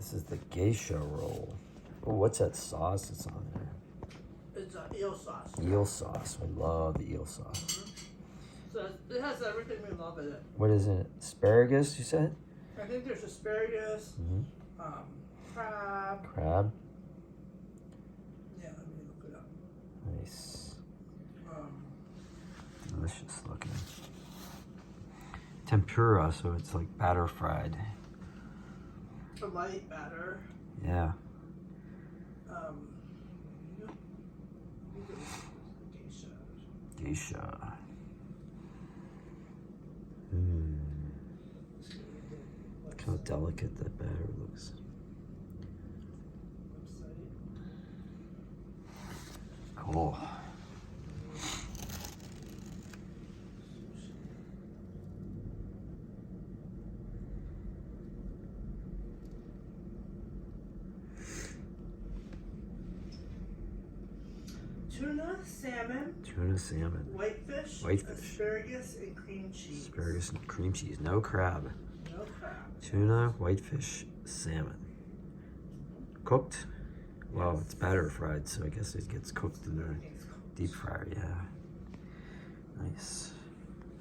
This is the Geisha roll. Oh, what's that sauce that's on there? It's eel sauce. Eel sauce. I love the eel sauce. So it has everything we love in it. What is it? Asparagus, you said? I think there's asparagus, crab. Crab. Yeah, let me look it up. Nice. Delicious looking. Tempura, so it's like batter fried. A light batter. Yeah. Geisha. Look how delicate that batter looks. Cool. Tuna, salmon. Tuna, salmon. Whitefish. Whitefish. Asparagus and cream cheese. Asparagus and cream cheese. No crab. No crab. Tuna, whitefish, salmon. Cooked? Well, it's batter fried, so I guess it gets cooked in the deep fryer, yeah. Nice.